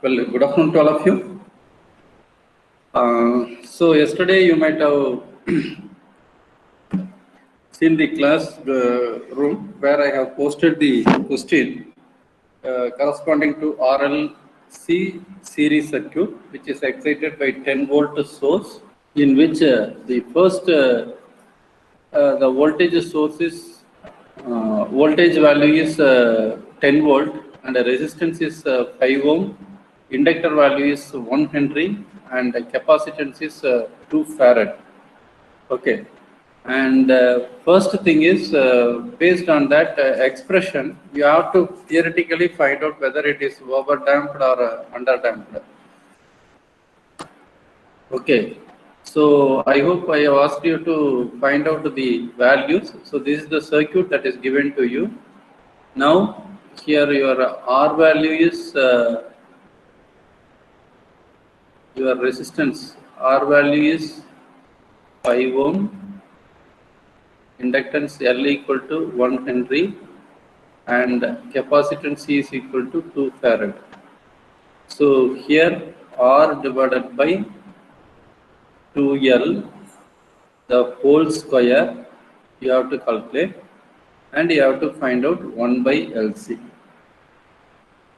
Well, good afternoon to all of you. So yesterday you might have seen the class room where I have posted the question corresponding to RLC series circuit, which is excited by 10-volt source, in which the first the voltage source is voltage value is 10 volt and the resistance is 5 ohm, inductor value is 1 Henry and the capacitance is 2 farad. Okay, and first thing is based on that expression, you have to theoretically find out whether it is overdamped or underdamped. Okay, so I hope I have asked you to find out the values. So this is the circuit that is given to you. Now here your R value is your resistance. R value is 5 ohm, inductance L equal to 1 Henry, and capacitance C is equal to 2 farad. So here R divided by 2L, the whole square you have to calculate, and you have to find out 1 by LC.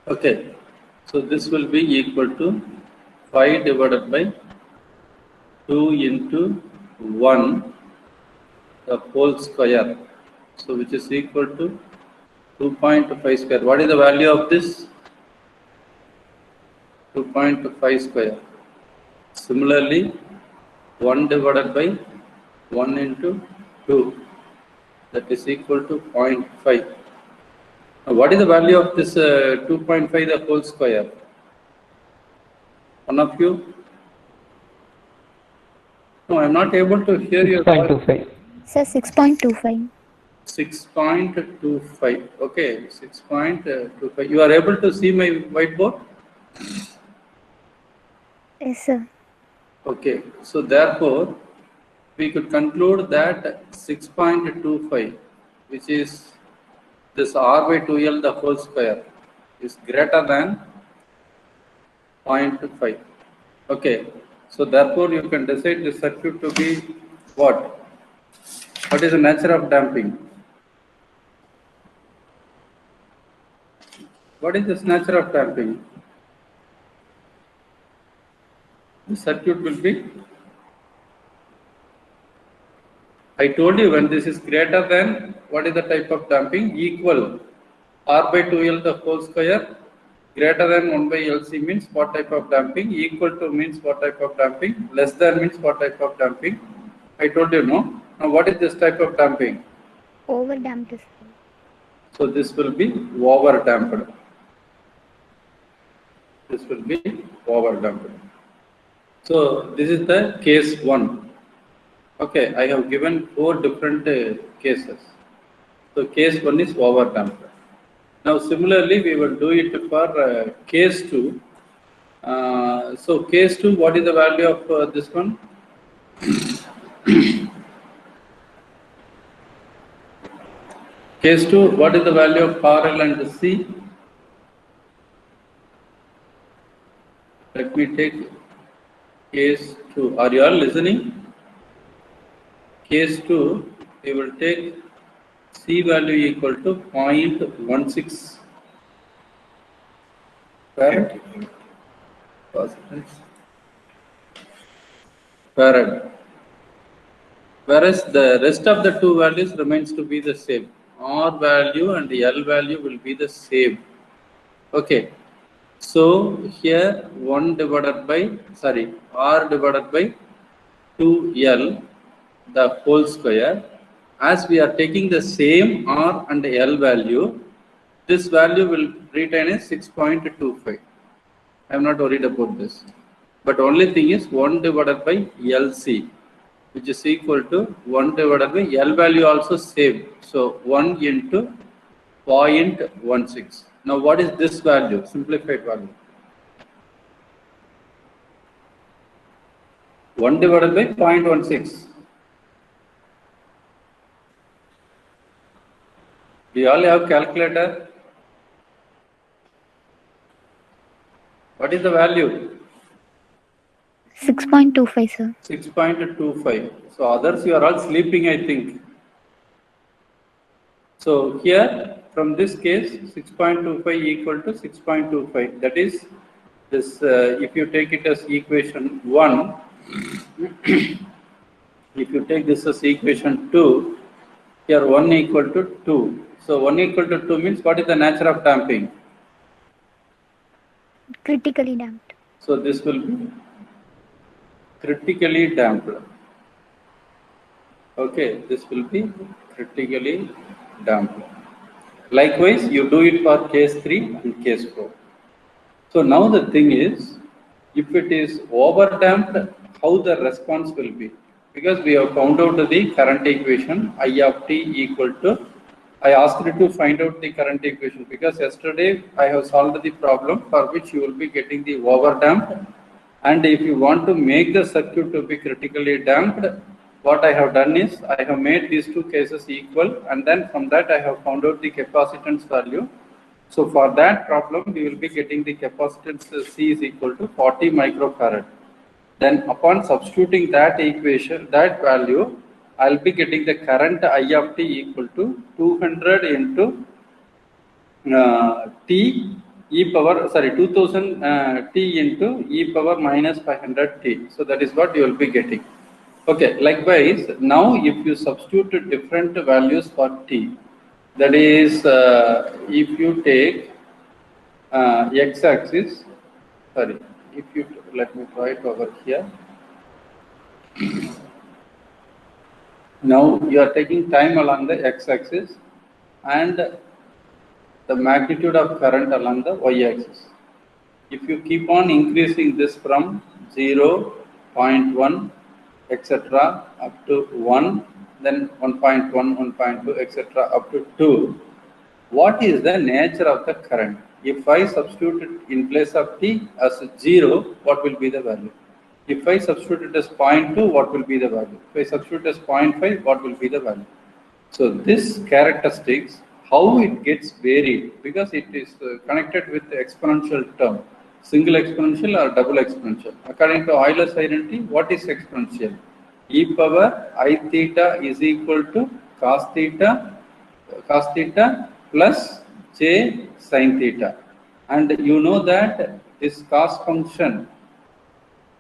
Okay, so this will be equal to 5 divided by 2 into 1, the whole square. So which is equal to 2.5 square. What is the value of this? 2.5 square. Similarly, 1 divided by 1 into 2, that is equal to 0.5. Now, what is the value of this 2.5 the whole square? One of you? No, I am not able to hear your voice. 6.25. Sir, 6.25. 6.25. Okay, 6.25. You are able to see my whiteboard? Yes, sir. Okay, so therefore, we could conclude that 6.25, which is this R by 2L the whole square, is greater than 0.5. Okay, so therefore you can decide the circuit to be what? What is the nature of damping? What is this nature of damping? The circuit will be, I told you when this is greater than, what is the type of damping? Equal. R by 2L the whole square greater than 1 by LC means what type of damping? Equal to means what type of damping? Less than means what type of damping? I told you no. Now what is this type of damping? Overdamped, sir. So this will be over damped. This will be over damped. So this is the case 1. Okay, I have given 4 different cases. So case 1 is over damped. Now similarly we will do it for case 2. So case 2, what is the value of this one? Case 2, what is the value of RL and C? Let me take case 2. Are you all listening? Case 2, we will take C value equal to 0.16 farad. Farad. Whereas the rest of the two values remains to be the same. R value and L value will be the same. Okay. So here 1 divided by, sorry, R divided by 2L the whole square. As we are taking the same R and L value, this value will retain as 6.25. I am not worried about this. But only thing is 1 divided by LC, which is equal to 1 divided by L value also same. So 1 into 0.16. Now what is this value? Simplified value. 1 divided by 0.16. Do you all have calculator? What is the value? 6.25, sir. 6.25. So others you are all sleeping, I think. So here from this case 6.25 equal to 6.25. That is this if you take it as equation 1, if you take this as equation 2, here 1 equal to 2. So 1 equal to 2 means what is the nature of damping? Critically damped. So this will be critically damped. Okay, this will be critically damped. Likewise, you do it for case 3 and case 4. So now the thing is, if it is overdamped, how the response will be? Because we have found out the current equation, I of t equal to, I asked you to find out the current equation because yesterday I have solved the problem for which you will be getting the overdamped. And if you want to make the circuit to be critically damped, what I have done is I have made these two cases equal, and then from that I have found out the capacitance value. So for that problem, we will be getting the capacitance C is equal to 40 microfarad. Then upon substituting that equation, that value, I'll be getting the current I of t equal to 200 into t e power, sorry, 2000 t into e power minus 500 t. So that is what you will be getting. Okay, likewise, now if you substitute different values for t, that is, if you take x-axis, sorry, if you, let me try it over here. Now you are taking time along the x-axis and the magnitude of current along the y-axis. If you keep on increasing this from 0, 0.1, etc. up to 1, then 1.1, 1.2, etc. up to 2, what is the nature of the current? If I substitute it in place of t as 0, what will be the value? If I substitute it as 0.2, what will be the value? If I substitute it as 0.5, what will be the value? So this characteristics, how it gets varied, because it is connected with the exponential term, single exponential or double exponential. According to Euler's identity, what is exponential? E power I theta is equal to cos theta plus j sin theta. And you know that this cos function,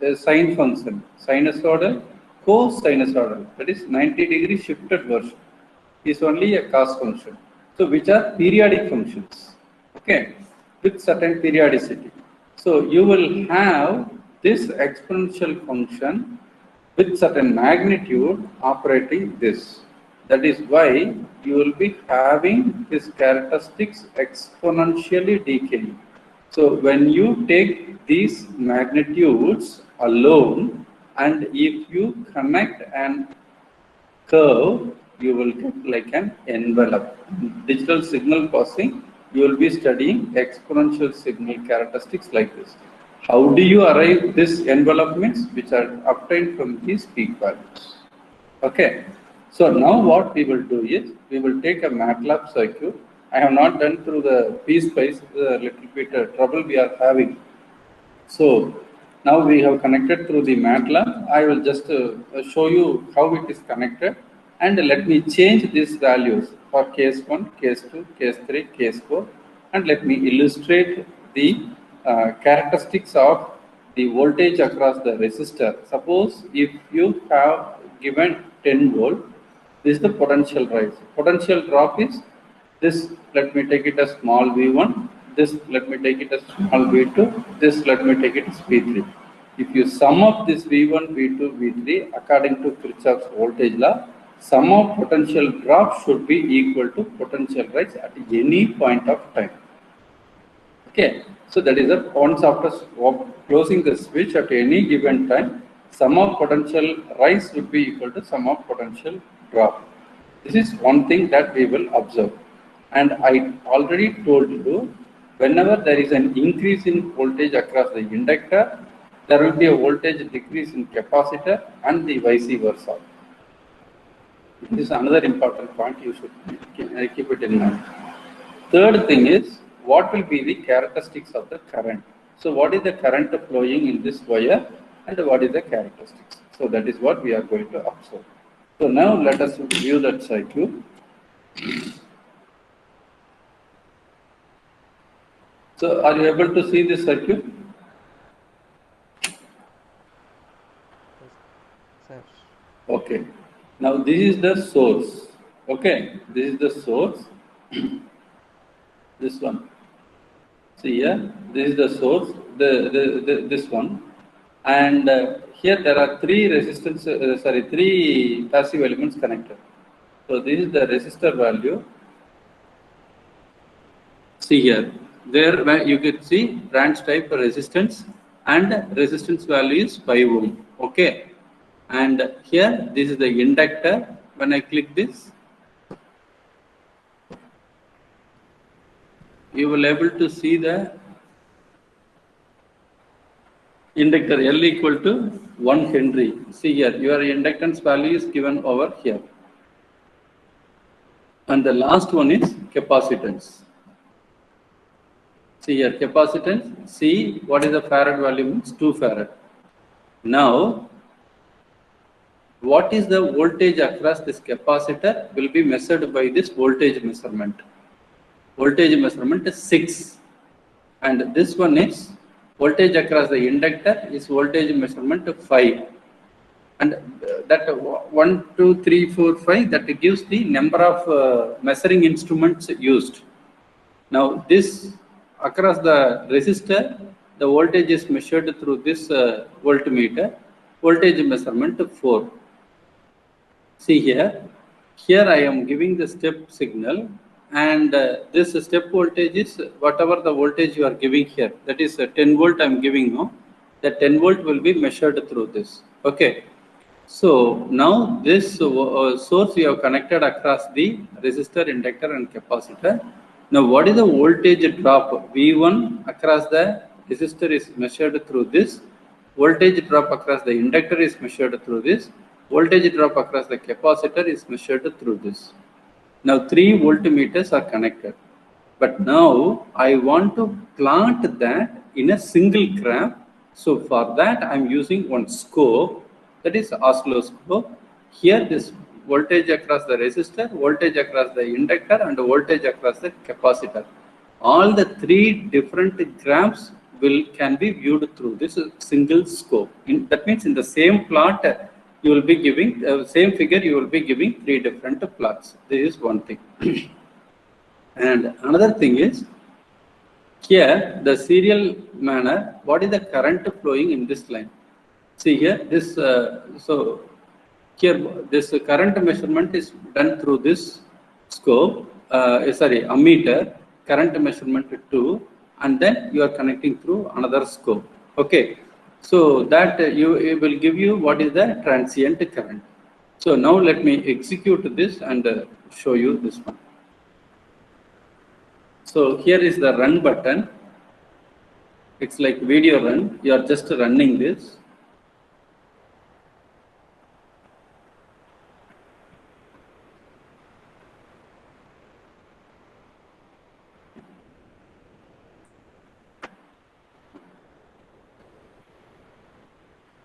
the sine function, sinusoidal, cosinusoidal, that is 90-degree shifted version, is only a cos function. So which are periodic functions, okay, with certain periodicity. So you will have this exponential function with certain magnitude operating this. That is why you will be having this characteristics exponentially decaying. So when you take these magnitudes alone, and if you connect an curve, you will get like an envelope. Digital signal processing, you will be studying exponential signal characteristics like this. How do you arrive this envelopments which are obtained from these peak values? Okay. So now what we will do is we will take a MATLAB circuit. I have not done through the PSpice, a little bit trouble we are having. So now we have connected through the MATLAB. I will just show you how it is connected, and let me change these values for case 1, case 2, case 3, case 4, and let me illustrate the characteristics of the voltage across the resistor. Suppose if you have given 10 volt, this is the potential rise. Potential drop is this, let me take it as small v1, this let me take it as small v2, this let me take it as v3. If you sum up this v1, v2, v3 according to Kirchhoff's voltage law, sum of potential drop should be equal to potential rise at any point of time. Okay, so that is a once after closing the switch at any given time, sum of potential rise would be equal to sum of potential drop. This is one thing that we will observe. And I already told you, whenever there is an increase in voltage across the inductor, there will be a voltage decrease in capacitor and the vice versa. This is another important point you should keep it in mind. Third thing is, what will be the characteristics of the current? So what is the current flowing in this wire and what is the characteristics? So that is what we are going to observe. So now let us view that circuit. So are you able to see this circuit? Sir. Okay. Now this is the source. Okay. This is the source. This one. See here, this is the source, this one. And here there are three passive elements connected. So this is the resistor value. See here, there where you can see branch type resistance and resistance value is 5 ohm. Okay. And here this is the inductor. When I click this, you will able to see the inductor L equal to 1 Henry. See here, your inductance value is given over here. And the last one is capacitance. See here, capacitance. See what is the farad value means 2 farad. Now, what is the voltage across this capacitor will be measured by this voltage measurement. Voltage measurement is 6. And this one is voltage across the inductor is voltage measurement of 5. And that 1, 2, 3, 4, 5 that gives the number of measuring instruments used. Now this across the resistor, the voltage is measured through this voltmeter. Voltage measurement 4. See here, I am giving the step signal, and this step voltage is whatever the voltage you are giving here. That is 10 volt I am giving now. The 10 volt will be measured through this. Okay. So now this source we have connected across the resistor, inductor and capacitor. Now what is the voltage drop? V1 across the resistor is measured through this. Voltage drop across the inductor is measured through this. Voltage drop across the capacitor is measured through this. Now 3 voltmeters are connected. But now I want to plant that in a single graph. So for that I am using one scope, that is oscilloscope. Here this voltage across the resistor, voltage across the inductor and voltage across the capacitor. All the 3 different graphs can be viewed through this single scope. That means in the same plot you will be giving same figure, you will be giving 3 different plots. This is one thing. And another thing is, here the serial manner, what is the current flowing in this line? See here, this so here this current measurement is done through this scope, ammeter, current measurement 2, and then you are connecting through another scope. Okay, so that it will give you what is the transient current. So now let me execute this and show you this one. So here is the run button. It's like video run. You are just running this.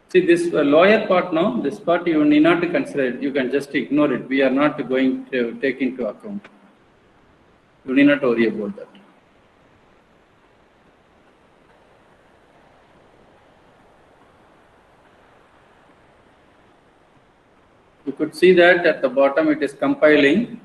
See this lower part now, this part you need not consider it. You can just ignore it. We are not going to take into account. You need not worry about that. You could see that at the bottom it is compiling.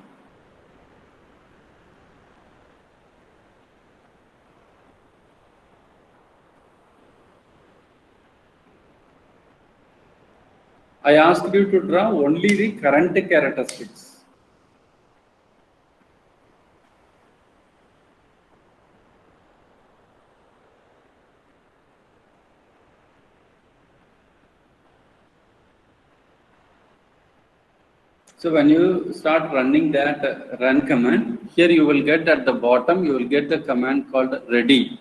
I asked you to draw only the current characteristics. So when you start running that run command, here you will get at the bottom, you will get the command called ready.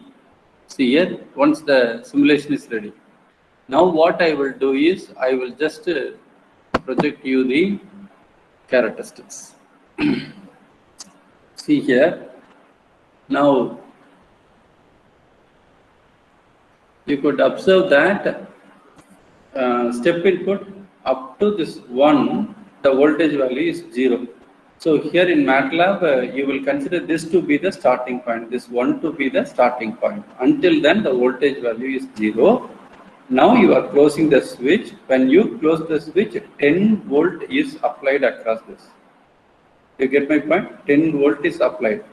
See here, once the simulation is ready. Now what I will do is, I will just project you the characteristics. See here, now you could observe that step input up to this 1, the voltage value is 0. So here in MATLAB, you will consider this to be the starting point, this 1 to be the starting point. Until then, the voltage value is 0. Now you are closing the switch. When you close the switch, 10 volt is applied across this. You get my point? 10 volt is applied.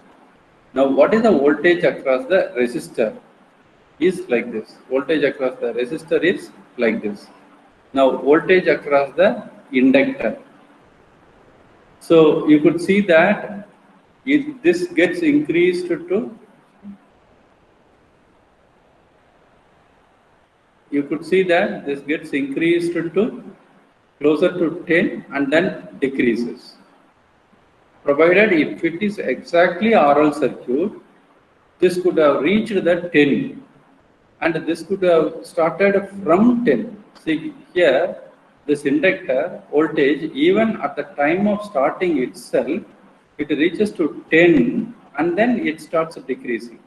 Now, what is the voltage across the resistor? Is like this. Voltage across the resistor is like this. Now, voltage across the inductor. So, you could see that if this gets increased to, you could see that this gets increased to closer to 10 and then decreases. Provided if it is exactly RL circuit, this could have reached the 10 and this could have started from 10. See here, this inductor voltage, even at the time of starting itself, it reaches to 10 and then it starts decreasing.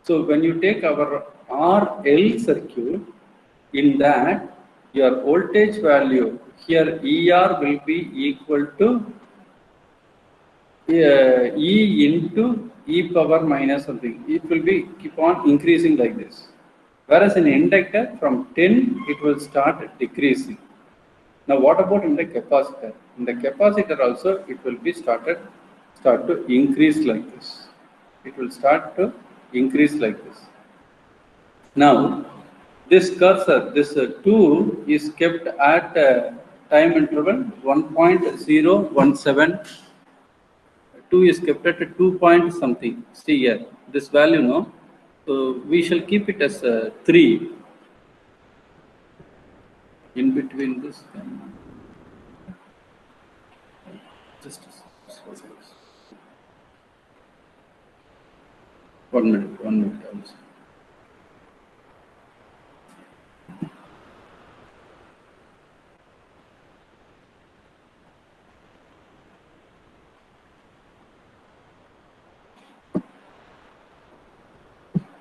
So when you take our RL circuit, in that your voltage value here ER will be equal to E into e power minus something. It will be keep on increasing like this. Whereas in inductor from 10 it will start decreasing. Now what about in the capacitor? In the capacitor also it will be start to increase like this. It will start to increase like this. Now this cursor, this 2 is kept at time interval 1.017. 2 is kept at 2 point something. See here, this value, no? So we shall keep it as 3 in between this. Just 1 minute, 1 minute also.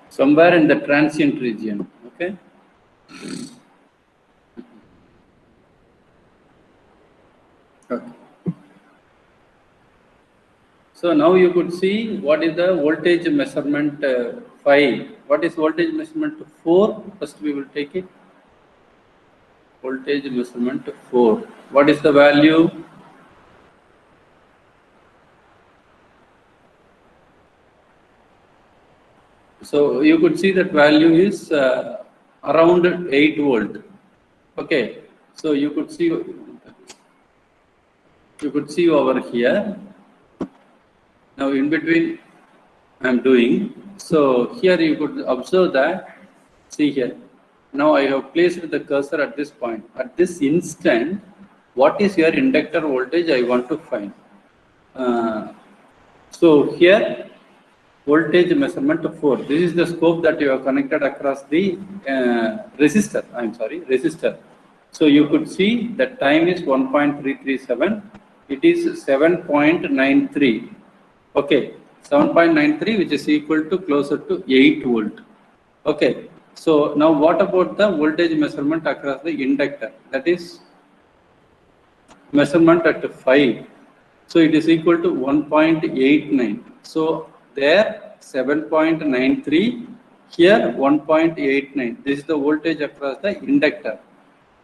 Somewhere in the transient region, okay? Okay. So now you could see what is the voltage measurement 5. What is voltage measurement 4? First we will take it. Voltage measurement 4. What is the value? So you could see that value is around 8 volt. Okay. So you could see over here. Now in between I am doing. So here you could observe that. See here. Now I have placed the cursor at this point. At this instant, what is your inductor voltage I want to find? So here voltage measurement 4. This is the scope that you have connected across the resistor. Resistor. So you could see the time is 1.337. It is 7.93. Okay, 7.93, which is equal to closer to 8 volt. Okay. So now what about the voltage measurement across the inductor? That is measurement at 5. So it is equal to 1.89. So there 7.93, here 1.89. This is the voltage across the inductor.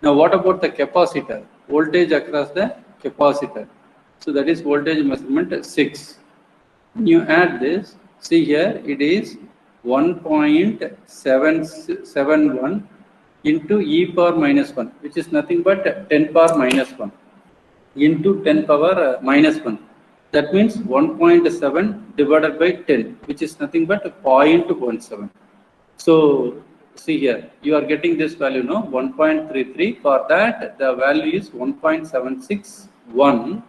Now what about the capacitor? Voltage across the capacitor. So that is voltage measurement 6. When you add this, see here it is 1.771 into e power minus 1, which is nothing but 10 power minus 1 into 10 power minus 1. That means 1.7 divided by 10, which is nothing but 0.17. So see here, you are getting this value, no? 1.33. For that, the value is 1.761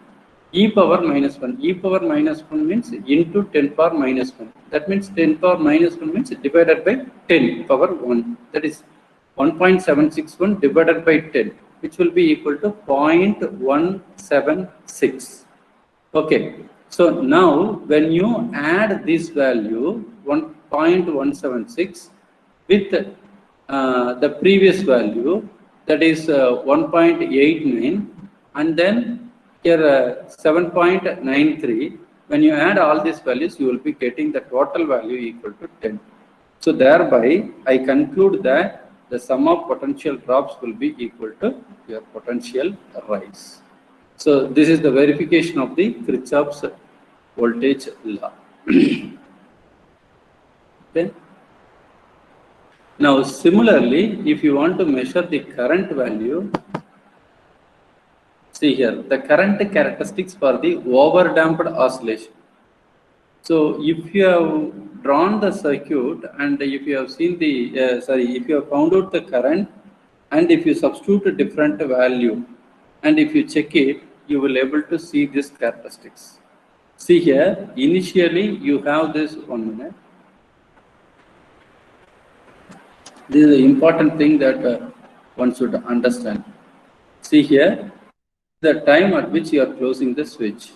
e power minus 1. E power minus 1 means into 10 power minus 1. That means 10 power minus 1 means divided by 10 power 1. That is 1.761 divided by 10, which will be equal to 0.176. Okay. So now when you add this value 1.176 with the previous value, that is 1.89, and then here 7.93. When you add all these values, you will be getting the total value equal to 10. So thereby, I conclude that the sum of potential drops will be equal to your potential rise. So this is the verification of the Kirchhoff's voltage law. Okay. Now, similarly, if you want to measure the current value, see here, the current characteristics for the overdamped oscillation. So, if you have drawn the circuit and if you have seen the, if you have found out the current and if you substitute a different value and if you check it, you will able to see these characteristics. See here, initially you have this 1 minute. This is an important thing that one should understand. See here, the time at which you are closing the switch.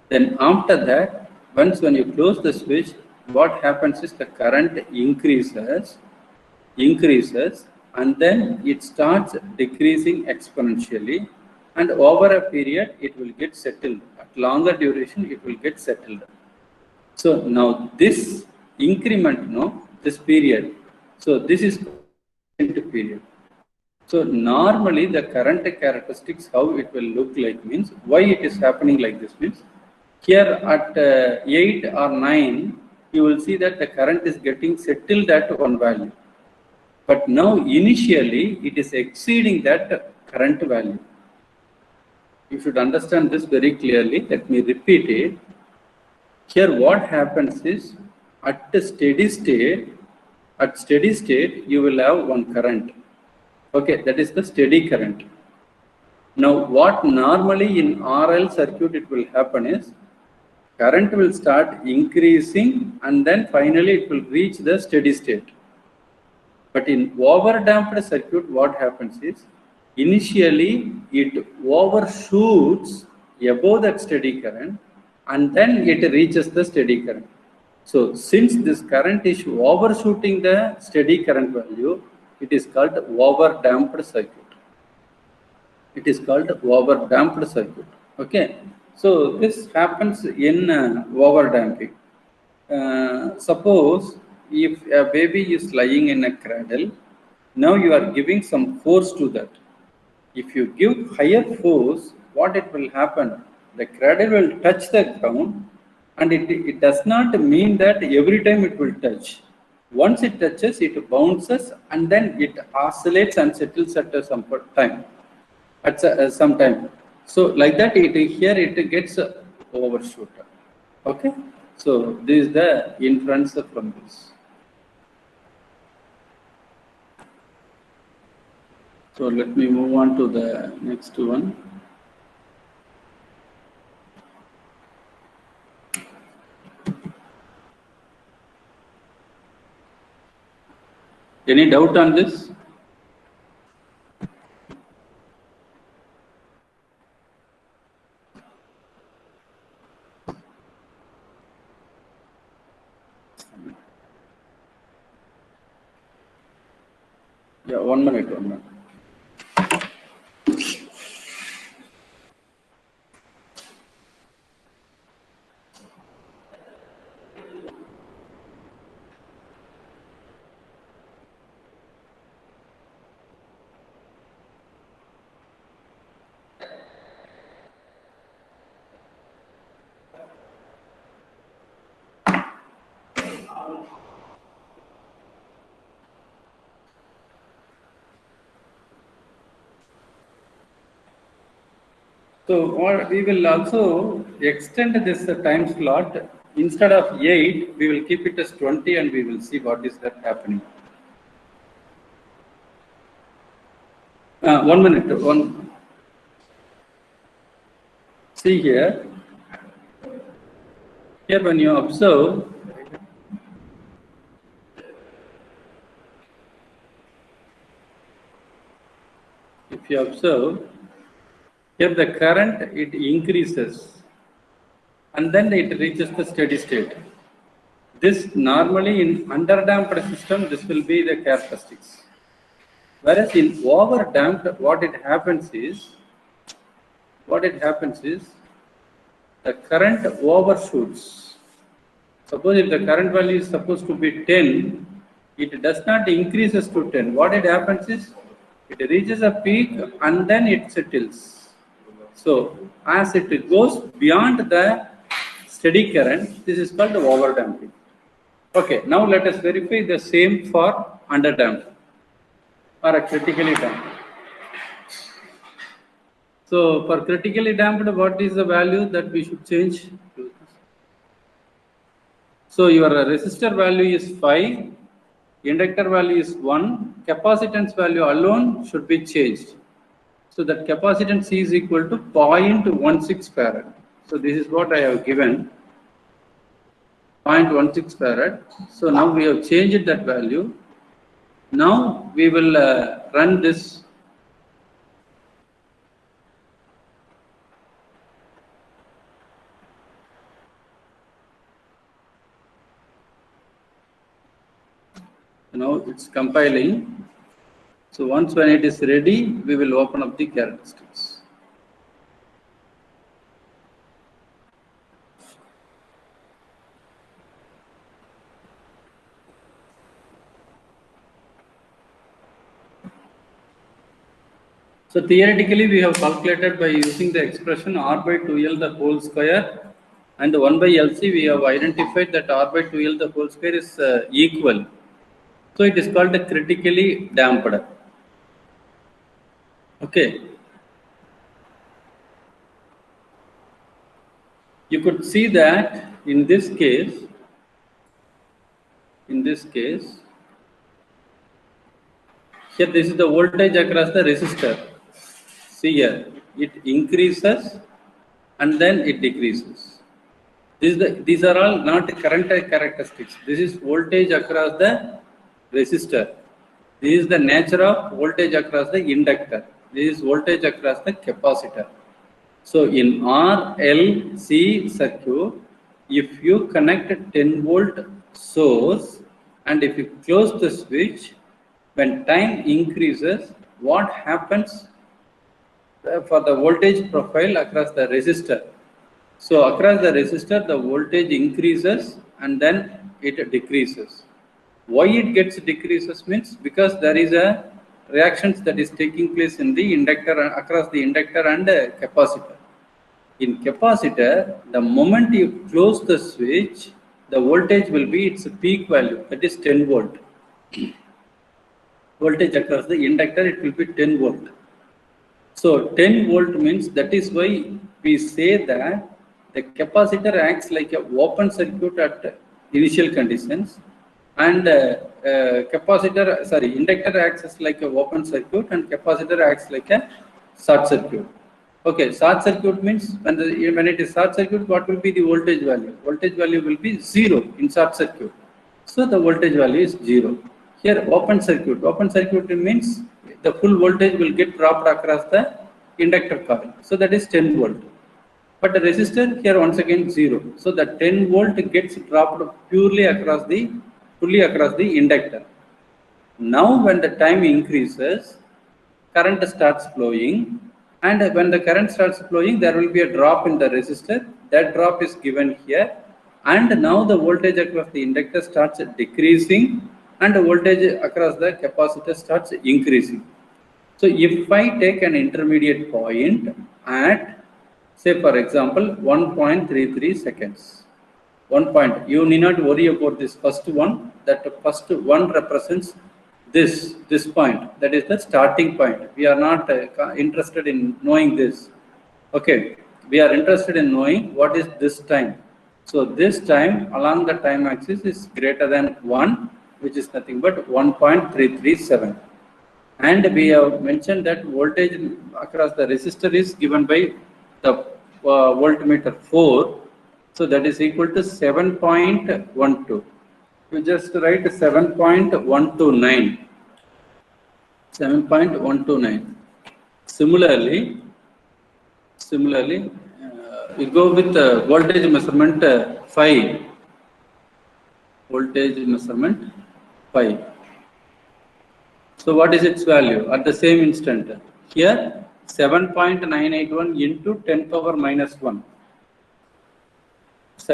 Then after that, once when you close the switch, what happens is the current increases, and then it starts decreasing exponentially, and over a period it will get settled. At longer duration, it will get settled. So now this increment, this period. So this is period. So normally the current characteristics, how it will look like means, why it is happening like this means, here at 8 or 9, you will see that the current is getting settled at one value. But now initially it is exceeding that current value. You should understand this very clearly. Let me repeat it. Here what happens is at the steady state, you will have one current. Okay, that is the steady current. Now what normally in RL circuit it will happen is current will start increasing and then finally it will reach the steady state. But in overdamped circuit, what happens is initially it overshoots above that steady current and then it reaches the steady current. So since this current is overshooting the steady current value, it is called overdamped circuit. It is called overdamped circuit. Okay. So this happens in overdamping. Suppose if a baby is lying in a cradle, now you are giving some force to that. If you give higher force, what it will happen? The cradle will touch the ground, and it does not mean that every time it will touch. Once it touches, it bounces and then it oscillates and settles at some time. At some time. So like that, here it gets overshoot. Okay. So this is the inference from this. So let me move on to the next one. Any doubt on this? Yeah, 1 minute, 1 minute. So we will also extend this time slot. Instead of 8, we will keep it as 20 and we will see what is that happening. 1 minute. See here. Here when you observe, if you observe, here the current, it increases and then it reaches the steady state. This normally in underdamped system, this will be the characteristics. Whereas in overdamped, what it happens is the current overshoots. Suppose if the current value is supposed to be 10, it does not increases to 10. What it happens is it reaches a peak and then it settles. So as it goes beyond the steady current, this is called the overdamping. Okay, now let us verify the same for underdamped or a critically damped. So for critically damped, what is the value that we should change? So your resistor value is 5, inductor value is 1, capacitance value alone should be changed. So that capacitance is equal to 0.16 farad. So this is what I have given, 0.16 farad. So now we have changed that value. Now we will run this. Now it's compiling. So once when it is ready, we will open up the characteristics. So theoretically, we have calculated by using the expression R by 2L the whole square and 1 by LC, we have identified that R by 2L the whole square is equal. So it is called the critically damped. Okay. You could see that in this case, here this is the voltage across the resistor. See here, it increases and then it decreases. These are all not current characteristics. This is voltage across the resistor. This is the nature of voltage across the inductor. This is voltage across the capacitor. So in RLC circuit, if you connect a 10 volt source and if you close the switch, when time increases, what happens for the voltage profile across the resistor? So across the resistor, the voltage increases and then it decreases. Why it gets decreases means because there is a reactions that is taking place in the inductor across the inductor and capacitor. In capacitor, the moment you close the switch, the voltage will be its peak value, that is 10 volt. Voltage across the inductor, it will be 10 volt. So 10 volt means that is why we say that the capacitor acts like a open circuit at initial conditions, and inductor acts as like a open circuit and capacitor acts like a short circuit. Okay, short circuit means when it is short circuit, what will be the voltage value? Voltage value will be 0 in short circuit. So the voltage value is 0. Here open circuit means the full voltage will get dropped across the inductor coil. So that is 10 volt. But the resistor here once again 0. So the 10 volt gets dropped fully across the inductor. Now when the time increases, current starts flowing, and when the current starts flowing, there will be a drop in the resistor. That drop is given here, and now the voltage across the inductor starts decreasing and the voltage across the capacitor starts increasing. So if I take an intermediate point at, say for example, 1.33 seconds, 1 point, you need not worry about this first one. That first one represents this point, that is the starting point. We are not interested in knowing this. Okay, we are interested in knowing what is this time. So this time along the time axis is greater than 1, which is nothing but 1.337. And we have mentioned that voltage across the resistor is given by the voltmeter 4. So that is equal to 7.12. You just write 7.129. 7.129. Similarly, we go with voltage measurement 5. voltage measurement 5. So what is its value at the same instant? Here 7.981 into 10 power minus 1.